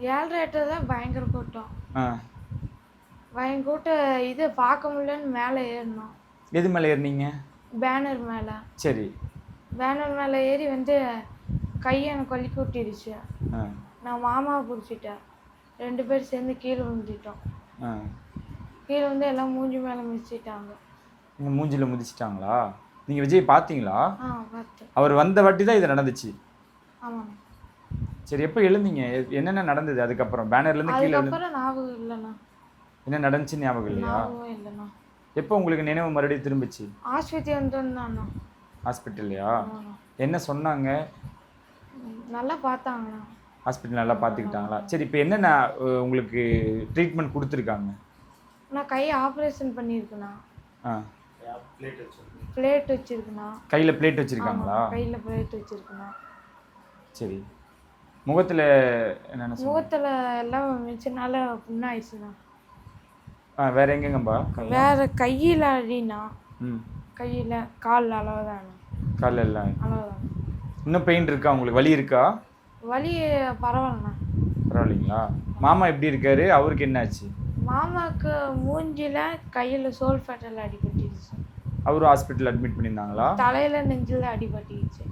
7:30 8 தான் பயங்கர கூட்டம். ஆ. பயங்கர கூட்டம். இது பார்க்க முடியலன்னு மேலே ஏறினோம். எது மேலே ஏறினீங்க? பேனர் மேலே. சரி. பேனர் மேலே ஏறி வந்து கையை எனக்கு வலிக்கு விட்டிருச்சு. நான் மாமாவை பிடிச்சிட்டேன். 2 பேர் சேர்ந்து கீழே விழுந்துட்டோம். கீழே வந்து எல்லாம் மூஞ்சி மேலே மிதிச்சிட்டாங்க. நீங்கள் மூஞ்சியில் மிதிச்சிட்டாங்களா? நீங்கள் விஜய் பார்த்தீங்களா? பார்த்தேன். அவர் வந்த வாட்டி தான் இது நடந்துச்சு. ஆமாம். சரி, எப்போ எழுந்தீங்க? என்னென்ன நடந்தது அதுக்கப்புறம்? பேனர்லேருந்து கீழே அதுக்கப்புறம் ஞாபகம் இல்லைண்ணா. என்ன நடந்துச்சு ஞாபகம் இல்லையா? ஞாபகம் இல்லைண்ணா. எப்போ உங்களுக்கு நினைவு மறுபடியும் திரும்பிச்சு? ஆஸ்பத்திரி வந்தோம்ண்ணா. ஹாஸ்பிட்டல்லையா? என்ன சொன்னாங்க? நல்லா பார்த்தாங்கண்ணா. ஹாஸ்பிட்டல் நல்லா பார்த்துக்கிட்டாங்களா? சரி, இப்போ என்னென்ன உங்களுக்கு ட்ரீட்மெண்ட் கொடுத்துருக்காங்க? நான் கையை ஆப்ரேஷன் பண்ணியிருக்கேண்ணா. பிளேட் வச்சிருக்கேண்ணா. கையில் பிளேட் வச்சுருக்காங்களா? கையில் பிளேட் வச்சுருக்கேண்ணா. சரி. முகத்தில் என்னென்ன? முகத்தில் எல்லாம் மிச்சனால புண்ணாயிடுச்சுண்ணா. வேற எங்கெங்கப்பா? வேற கையில் அடிண்ணா. கையில் கால் அளவுதாண்ணா. கால் எல்லாம் அளவுதான். இன்னும் பெயின் இருக்கா உங்களுக்கு? வலி இருக்கா? வலி பரவாயில்லண்ணா. பரவாயில்லைங்களா? மாமா எப்படி இருக்காரு? அவருக்கு என்னாச்சு? மாமாவுக்கு மூஞ்சியில் கையில் சோல் ஃபேட்டல் அடிபட்டுருச்சு. அவரும் ஹாஸ்பிட்டல் அட்மிட் பண்ணியிருந்தாங்களா? தலையில் நெஞ்சில் அடிபட்டுருச்சு.